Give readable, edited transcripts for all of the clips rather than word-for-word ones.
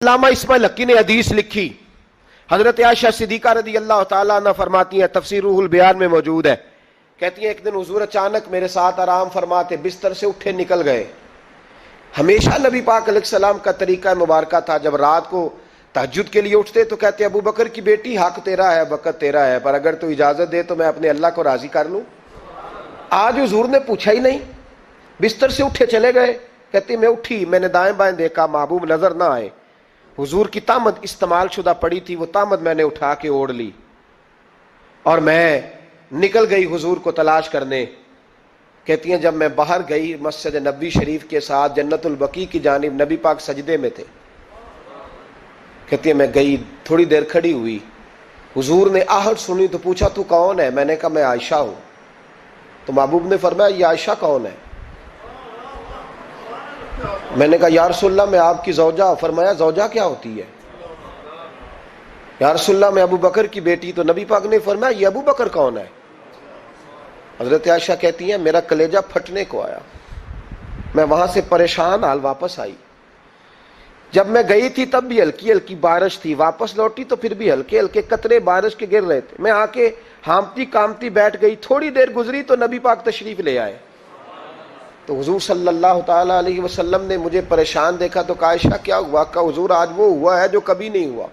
علامہ اسماعیل حقی نے حدیث لکھی، حضرت عائشہ صدیقہ رضی اللہ تعالیٰ عنہ فرماتی ہیں، تفسیر روح البیان میں موجود ہے، کہتی ہیں ایک دن حضور اچانک میرے ساتھ آرام فرماتے بستر سے اٹھے نکل گئے۔ ہمیشہ نبی پاک علیہ السلام کا طریقہ مبارکہ تھا، جب رات کو تہجد کے لیے اٹھتے تو کہتے ابو بکر کی بیٹی حق تیرا ہے، وقت تیرا ہے، پر اگر تو اجازت دے تو میں اپنے اللہ کو راضی کر لوں۔ آج حضور نے پوچھا ہی نہیں، بستر سے اٹھے چلے گئے۔ کہتی میں اٹھی، میں نے دائیں بائیں دیکھا، محبوب نظر نہ آئے۔ حضور کی طامت استعمال شدہ پڑی تھی، وہ طامت میں نے اٹھا کے اوڑھ لی اور میں نکل گئی حضور کو تلاش کرنے۔ کہتی ہیں جب میں باہر گئی مسجد نبوی شریف کے ساتھ جنت البقیع کی جانب، نبی پاک سجدے میں تھے۔ کہتی ہیں میں گئی، تھوڑی دیر کھڑی ہوئی، حضور نے آہٹ سنی تو پوچھا تو کون ہے؟ میں نے کہا میں عائشہ ہوں۔ تو محبوب نے فرمایا یہ عائشہ کون ہے؟ میں نے کہا یا رسول اللہ میں آپ کی زوجہ۔ فرمایا زوجہ کیا ہوتی ہے؟ یا رسول اللہ میں ابو بکر کی بیٹی۔ تو نبی پاک نے فرمایا یہ ابو بکر کون ہے؟ حضرت عائشہ کہتی ہیں میرا کلیجہ پھٹنے کو آیا، میں وہاں سے پریشان حال واپس آئی۔ جب میں گئی تھی تب بھی ہلکی ہلکی بارش تھی، واپس لوٹی تو پھر بھی ہلکے ہلکے قطرے بارش کے گر رہے تھے۔ میں آ کے ہامتی کامتی بیٹھ گئی، تھوڑی دیر گزری تو نبی پاک تشریف لے آئے۔ تو حضور صلی اللہ تعالیٰ علیہ وسلم نے مجھے پریشان دیکھا تو کہا عائشہ کیا ہوا؟ کہا حضور آج وہ ہوا ہے جو کبھی نہیں ہوا۔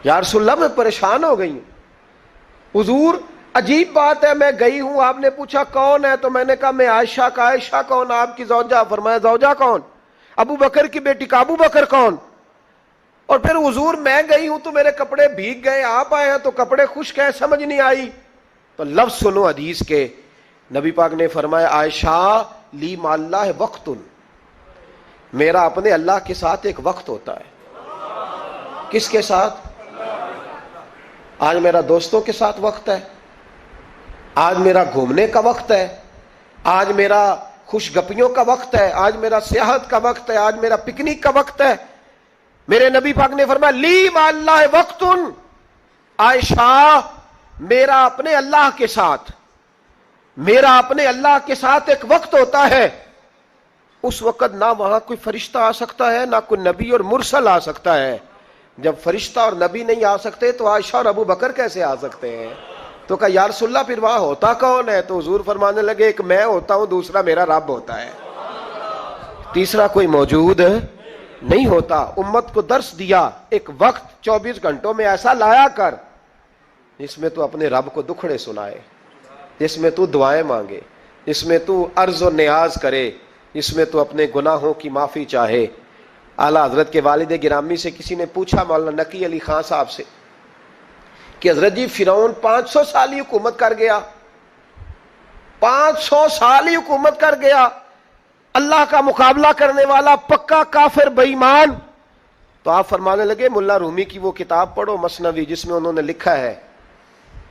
یا رسول اللہ میں پریشان ہو گئی ہوں۔ حضور عجیب بات ہے، میں گئی ہوں، آپ نے پوچھا کون ہے تو میں نے کہا میں عائشہ۔ کا عائشہ کون؟ آپ کی زوجہ۔ فرمایا زوجہ کون؟ ابو بکر کی بیٹی۔ کا ابو بکر کون؟ اور پھر حضور میں گئی ہوں تو میرے کپڑے بھیگ گئے، آپ آئے ہیں تو کپڑے خشک ہیں، سمجھ نہیں آئی۔ تو لفظ سنو حدیث کے، نبی پاک نے فرمایا عائشہ لی مع اللہ وقت، میرا اپنے اللہ کے ساتھ ایک وقت ہوتا ہے۔ کس کے ساتھ؟ آج میرا دوستوں کے ساتھ وقت ہے، آج میرا گھومنے کا وقت ہے، آج میرا خوش گپیوں کا وقت ہے، آج میرا سیاحت کا وقت ہے، آج میرا پکنک کا وقت ہے۔ میرے نبی پاک نے فرمایا لی مع اللہ وقت، عائشہ میرا اپنے اللہ کے ساتھ، میرا اپنے اللہ کے ساتھ ایک وقت ہوتا ہے۔ اس وقت نہ وہاں کوئی فرشتہ آ سکتا ہے، نہ کوئی نبی اور مرسل آ سکتا ہے۔ جب فرشتہ اور نبی نہیں آ سکتے تو عائشہ اور ابو بکر کیسے آ سکتے ہیں؟ تو کہا یا رسول اللہ پھر وہاں ہوتا کون ہے؟ تو حضور فرمانے لگے ایک میں ہوتا ہوں، دوسرا میرا رب ہوتا ہے، تیسرا کوئی موجود نہیں ہوتا۔ امت کو درس دیا ایک وقت 24 گھنٹوں میں ایسا لایا کر جس میں تو اپنے رب کو دکھڑے سنائے، جس میں تو دعائیں مانگے، جس میں تو عرض و نیاز کرے، جس میں تو اپنے گناہوں کی معافی چاہے۔ اعلیٰ حضرت کے والد گرامی سے کسی نے پوچھا، مولانا نقی علی خان صاحب سے، کہ حضرت جی فرعون 500 سال ہی حکومت کر گیا، 500 سال ہی حکومت کر گیا، اللہ کا مقابلہ کرنے والا پکا کافر بے ایمان۔ تو آپ فرمانے لگے ملا رومی کی وہ کتاب پڑھو مثنوی، جس میں انہوں نے لکھا ہے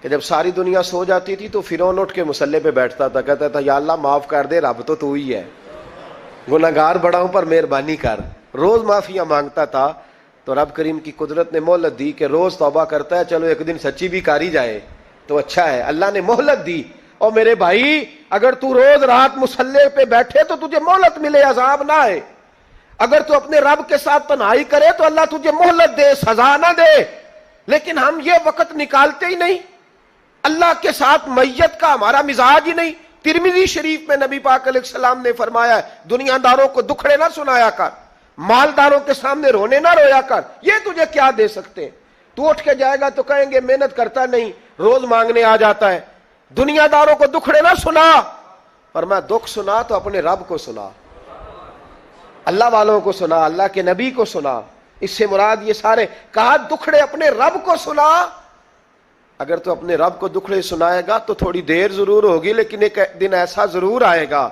کہ جب ساری دنیا سو جاتی تھی تو فرعون اٹھ کے مصلے پہ بیٹھتا تھا، کہتا تھا یا اللہ معاف کر دے، رب تو ہی ہے، گناہگار بڑا ہوں پر مہربانی کر۔ روز معافیاں مانگتا تھا تو رب کریم کی قدرت نے مہلت دی کہ روز توبہ کرتا ہے، چلو ایک دن سچی بھی کاری جائے تو اچھا ہے، اللہ نے مہلت دی۔ اور میرے بھائی اگر تو روز رات مصلے پہ بیٹھے تو تجھے مہلت ملے، عذاب نہ آئے۔ اگر تو اپنے رب کے ساتھ تنہائی کرے تو اللہ تجھے مہلت دے، سزا نہ دے۔ لیکن ہم یہ وقت نکالتے ہی نہیں، اللہ کے ساتھ میت کا ہمارا مزاج ہی نہیں۔ ترمذی شریف میں نبی پاک علیہ السلام نے فرمایا ہے دنیا داروں کو دکھڑے نہ سنایا کر، مالداروں کے سامنے رونے نہ رویا کر، یہ تجھے کیا دے سکتے ہیں؟ تو اٹھ کے جائے گا تو کہیں گے محنت کرتا نہیں، روز مانگنے آ جاتا ہے۔ دنیا داروں کو دکھڑے نہ سنا، فرمایا دکھ سنا تو اپنے رب کو سنا، اللہ والوں کو سنا، اللہ کے نبی کو سنا۔ اس سے مراد یہ سارے کہا دکھڑے اپنے رب کو سنا۔ اگر تو اپنے رب کو دکھڑے سنائے گا تو تھوڑی دیر ضرور ہوگی، لیکن ایک دن ایسا ضرور آئے گا،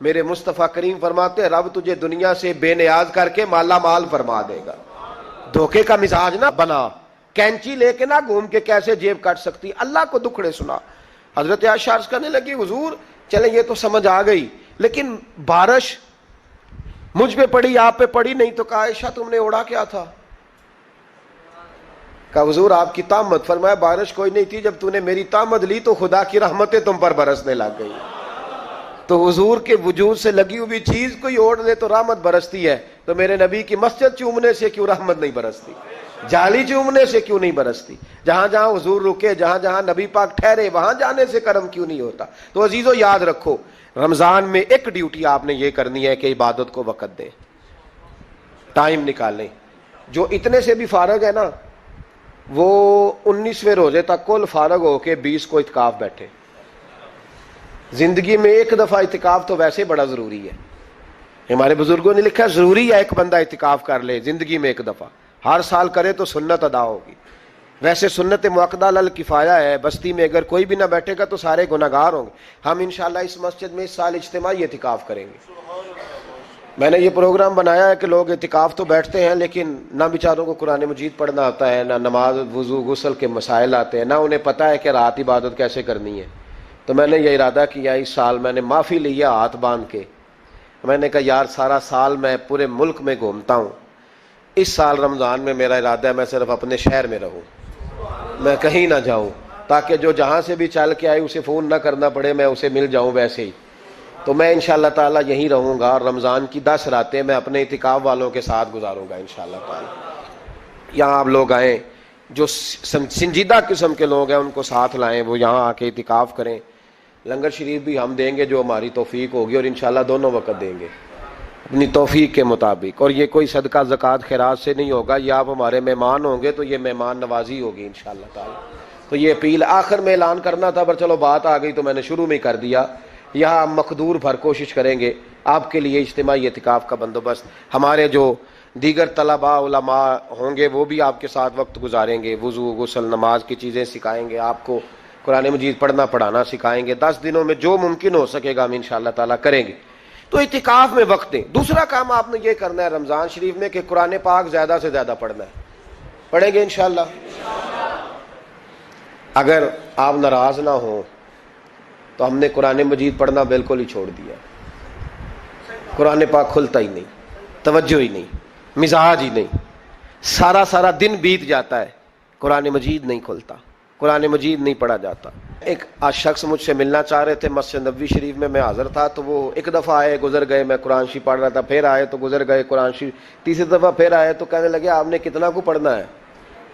میرے مصطفیٰ کریم فرماتے ہیں رب تجھے دنیا سے بے نیاز کر کے مالا مال فرما دے گا۔ دھوکے کا مزاج نہ بنا، کینچی لے کے نہ گھوم کے کیسے جیب کاٹ سکتی، اللہ کو دکھڑے سنا۔ حضرت عائشہ عرض کرنے لگی حضور چلیں یہ تو سمجھ آ گئی، لیکن بارش مجھ پہ پڑی آپ پہ پڑی نہیں، تو کہا عائشہ تم نے اڑا کیا تھا؟ کہا حضور آپ کی طامت۔ فرمایا بارش کوئی نہیں تھی، جب تو نے میری طامت لی تو خدا کی رحمتیں تم پر برسنے لگ گئی۔ تو حضور کے وجود سے لگی ہوئی چیز کوئی اوڑھ لے تو رحمت برستی ہے۔ تو تو میرے نبی کی مسجد چومنے سے کیوں رحمت نہیں برستی؟ جالی چومنے سے کیوں نہیں برستی؟ جہاں جہاں حضور رکے، جہاں جہاں نبی پاک ٹھہرے، وہاں جانے سے کرم کیوں نہیں ہوتا؟ تو عزیزو یاد رکھو، رمضان میں ایک ڈیوٹی آپ نے یہ کرنی ہے کہ عبادت کو وقت دیں، ٹائم نکالیں۔ جو اتنے سے بھی فارغ ہے نا، وہ 19ویں روزے تک کل فارغ ہو کے 20 کو اعتکاف بیٹھے۔ زندگی میں ایک دفعہ اعتکاف تو ویسے بڑا ضروری ہے، ہمارے بزرگوں نے لکھا ضروری ہے ایک بندہ اعتکاف کر لے زندگی میں ایک دفعہ، ہر سال کرے تو سنت ادا ہوگی۔ ویسے سنت مؤکدہ الکفایہ ہے، بستی میں اگر کوئی بھی نہ بیٹھے گا تو سارے گناہگار ہوں گے۔ ہم انشاءاللہ اس مسجد میں اس سال اجتماعی اعتکاف کریں گے۔ میں نے یہ پروگرام بنایا ہے کہ لوگ اعتکاف تو بیٹھتے ہیں لیکن نہ بیچاروں کو قرآن مجید پڑھنا آتا ہے، نہ نماز وضو غسل کے مسائل آتے ہیں، نہ انہیں پتہ ہے کہ رات عبادت کیسے کرنی ہے۔ تو میں نے یہ ارادہ کیا، اس سال میں نے معافی لی ہے ہاتھ باندھ کے۔ میں نے کہا یار سارا سال میں پورے ملک میں گھومتا ہوں، اس سال رمضان میں میرا ارادہ ہے میں صرف اپنے شہر میں رہوں، میں کہیں نہ جاؤں، تاکہ جو جہاں سے بھی چل کے آئے اسے فون نہ کرنا پڑے، میں اسے مل جاؤں ویسے ہی۔ تو میں انشاءاللہ تعالیٰ یہیں رہوں گا، اور رمضان کی 10 راتیں میں اپنے اعتکاف والوں کے ساتھ گزاروں گا انشاءاللہ تعالیٰ۔ یہاں آپ لوگ آئیں، جو سنجیدہ قسم کے لوگ ہیں ان کو ساتھ لائیں، وہ یہاں آ کے اعتکاف کریں۔ لنگر شریف بھی ہم دیں گے جو ہماری توفیق ہوگی، اور انشاءاللہ دونوں وقت دیں گے اپنی توفیق کے مطابق۔ اور یہ کوئی صدقہ زکوٰۃ خیرات سے نہیں ہوگا، یہ آپ ہمارے مہمان ہوں گے تو یہ مہمان نوازی ہوگی انشاءاللہ تعالیٰ۔ تو یہ اپیل آخر میں اعلان کرنا تھا، پر چلو بات آ گئی تو میں نے شروع میں کر دیا۔ یہاں ہم مقدور بھر کوشش کریں گے آپ کے لیے اجتماعی اعتکاف کا بندوبست، ہمارے جو دیگر طلباء علماء ہوں گے وہ بھی آپ کے ساتھ وقت گزاریں گے، وضو غسل نماز کی چیزیں سکھائیں گے آپ کو، قرآن مجید پڑھنا پڑھانا سکھائیں گے۔ 10 دنوں میں جو ممکن ہو سکے گا ہم انشاءاللہ تعالیٰ کریں گے۔ تو اعتکاف میں وقت دیں۔ دوسرا کام آپ نے یہ کرنا ہے رمضان شریف میں کہ قرآن پاک زیادہ سے زیادہ پڑھنا ہے۔ پڑھیں گے انشاءاللہ؟ اگر آپ ناراض نہ ہوں تو ہم نے قرآن مجید پڑھنا بالکل ہی چھوڑ دیا، قرآن پاک کھلتا ہی نہیں، توجہ ہی نہیں، مزاج ہی نہیں، سارا دن بیت جاتا ہے، قرآن مجید نہیں کھلتا، قرآن مجید نہیں پڑھا جاتا۔ ایک شخص مجھ سے ملنا چاہ رہے تھے مسجد نبوی شریف میں حاضر تھا، تو وہ ایک دفعہ آئے گزر گئے، میں قرآن شریف پڑھ رہا تھا، پھر آئے تو گزر گئے قرآن شریف، تیسری دفعہ پھر آئے تو کہنے لگے آپ نے کتنا کو پڑھنا ہے؟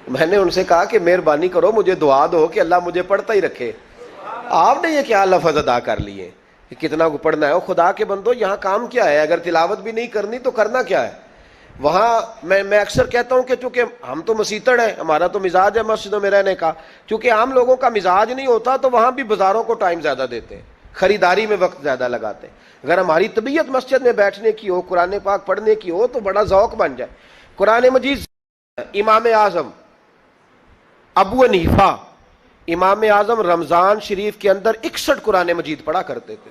میں نے ان سے کہا کہ مہربانی کرو مجھے دعا دو کہ اللہ مجھے پڑھتا ہی رکھے۔ آپ نے یہ کیا لفظ ادا کر لیے کہ کتنا کو پڑھنا ہے؟ او خدا کے بندو، یہاں کام کیا ہے؟ اگر تلاوت بھی نہیں کرنی تو کرنا کیا ہے وہاں؟ میں اکثر کہتا ہوں کہ چونکہ ہم تو مسیتڑ ہیں، ہمارا تو مزاج ہے مسجدوں میں رہنے کا، چونکہ عام لوگوں کا مزاج نہیں ہوتا تو وہاں بھی بازاروں کو ٹائم زیادہ دیتے ہیں، خریداری میں وقت زیادہ لگاتے ہیں۔ اگر ہماری طبیعت مسجد میں بیٹھنے کی ہو، قرآن پاک پڑھنے کی ہو تو بڑا ذوق بن جائے۔ قرآن مجید امام اعظم ابو حنیفہ امام اعظم رمضان شریف کے اندر 61 قرآن مجید پڑھا کرتے تھے۔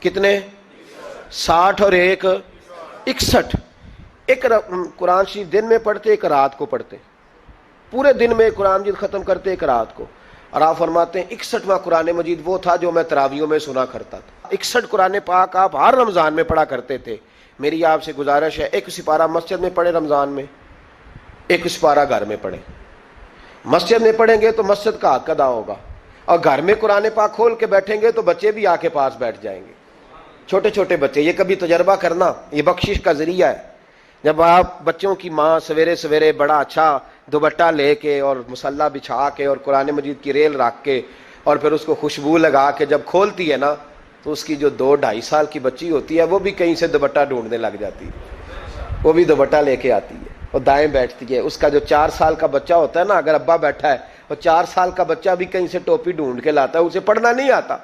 کتنے؟ 60 اور 1 61۔ ایک قرآن شریف دن میں پڑھتے، ایک رات کو پڑھتے، پورے دن میں قرآن مجید ختم کرتے، ایک رات کو۔ اور آپ فرماتے ہیں 61واں قرآن مجید وہ تھا جو میں تراویحوں میں سنا کرتا تھا۔ 61 قرآن پاک آپ ہر رمضان میں پڑھا کرتے تھے۔ میری آپ سے گزارش ہے ایک سپارہ مسجد میں پڑھے رمضان میں، ایک سپارہ گھر میں پڑھیں۔ مسجد میں پڑھیں گے تو مسجد کا حق ادا ہوگا، اور گھر میں قرآن پاک کھول کے بیٹھیں گے تو بچے بھی آ کے پاس بیٹھ جائیں گے، چھوٹے چھوٹے بچے۔ یہ کبھی تجربہ کرنا، یہ بخشش کا ذریعہ ہے۔ جب آپ بچوں کی ماں سویرے سویرے بڑا اچھا دوپٹہ لے کے اور مصلی بچھا کے اور قرآن مجید کی ریل رکھ کے اور پھر اس کو خوشبو لگا کے جب کھولتی ہے نا، تو اس کی جو 2-2.5 سال کی بچی ہوتی ہے وہ بھی کہیں سے دوپٹہ ڈھونڈنے لگ جاتی ہے، وہ بھی دوپٹہ لے کے آتی ہے اور دائیں بیٹھتی ہے۔ اس کا جو 4 سال کا بچہ ہوتا ہے نا، اگر ابا بیٹھا ہے اور 4 سال کا بچہ بھی کہیں سے ٹوپی ڈھونڈ کے لاتا ہے، اسے پڑھنا نہیں آتا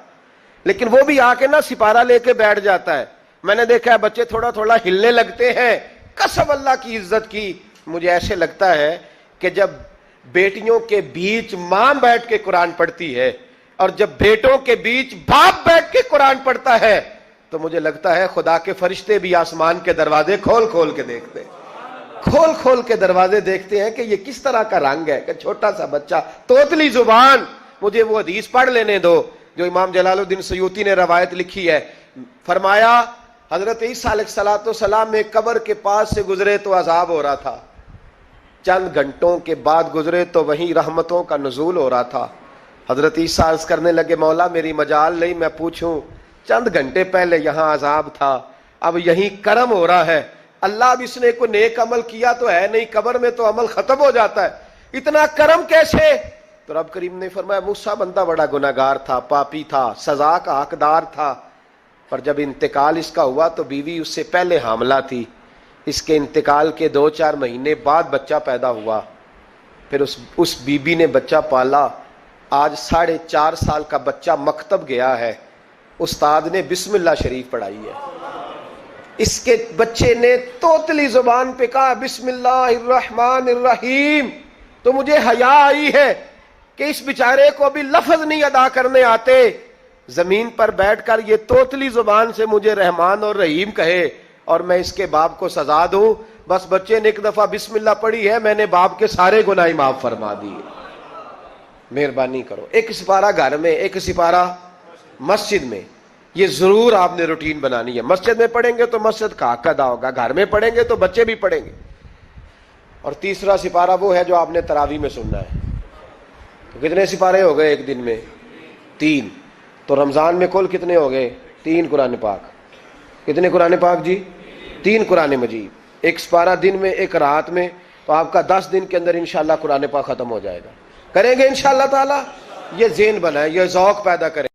لیکن وہ بھی آ کے نا سپارہ لے کے بیٹھ جاتا ہے۔ میں نے دیکھا ہے بچے تھوڑا تھوڑا ہلنے لگتے ہیں۔ قسم اللہ کی عزت کی، مجھے ایسے لگتا ہے کہ جب بیٹیوں کے بیچ ماں بیٹھ کے قرآن پڑھتی ہے اور جب بیٹوں کے بیچ باپ بیٹھ کے قرآن پڑھتا ہے تو مجھے لگتا ہے خدا کے فرشتے بھی آسمان کے دروازے کھول کھول کے دیکھتے ہیں، کھول کھول کے دروازے دیکھتے ہیں کہ یہ کس طرح کا رنگ ہے کہ چھوٹا سا بچہ توتلی زبان۔ مجھے وہ حدیث پڑھ لینے دو جو امام جلال الدین سیوطی نے روایت لکھی ہے۔ فرمایا حضرت عیسیٰ علیہ السلام میں قبر کے پاس سے گزرے تو عذاب ہو رہا تھا، چند گھنٹوں کے بعد گزرے تو وہیں رحمتوں کا نزول ہو رہا تھا۔ حضرت عیسیٰ عرض کرنے لگے مولا میری مجال نہیں میں پوچھوں، چند گھنٹے پہلے یہاں عذاب تھا، اب یہیں کرم ہو رہا ہے، اللہ اب اس نے کوئی نیک عمل کیا تو ہے نہیں، قبر میں تو عمل ختم ہو جاتا ہے، اتنا کرم کیسے؟ تو رب کریم نے فرمایا موسیٰ بندہ بڑا گناہگار تھا، پاپی تھا، سزا کا حقدار تھا، پر جب انتقال اس کا ہوا تو بیوی اس سے پہلے حاملہ تھی، اس کے انتقال کے 2-4 مہینے بعد بچہ پیدا ہوا، پھر اس بیوی نے بچہ پالا، آج 4.5 سال کا بچہ مکتب گیا ہے، استاد نے بسم اللہ شریف پڑھائی ہے، اس کے بچے نے توتلی زبان پہ کہا بسم اللہ الرحمن الرحیم، تو مجھے حیا آئی ہے کہ اس بیچارے کو ابھی لفظ نہیں ادا کرنے آتے، زمین پر بیٹھ کر یہ توتلی زبان سے مجھے رحمان اور رحیم کہے اور میں اس کے باپ کو سزا دوں، بس بچے نے ایک دفعہ بسم اللہ پڑھی ہے، میں نے باپ کے سارے گناہ معاف فرما دیے، مہربانی کرو۔ ایک سپارہ گھر میں، ایک سپارہ مسجد میں، یہ ضرور آپ نے روٹین بنانی ہے۔ مسجد میں پڑھیں گے تو مسجد کا حق ادا ہوگا، گھر میں پڑھیں گے تو بچے بھی پڑھیں گے۔ اور تیسرا سپارہ وہ ہے جو آپ نے تراویح میں سننا ہے۔ تو کتنے سپارے ہو گئے ایک دن میں؟ 3۔ تو رمضان میں کل کتنے ہو گئے؟ 3 قرآن پاک۔ کتنے قرآن پاک جی؟ 3 قرآن مجید، ایک سپارہ دن میں، ایک رات میں، تو آپ کا 10 دن کے اندر انشاءاللہ قرآن پاک ختم ہو جائے گا۔ کریں گے انشاءاللہ تعالی؟ یہ ذہن بنائیں، یہ ذوق پیدا کریں۔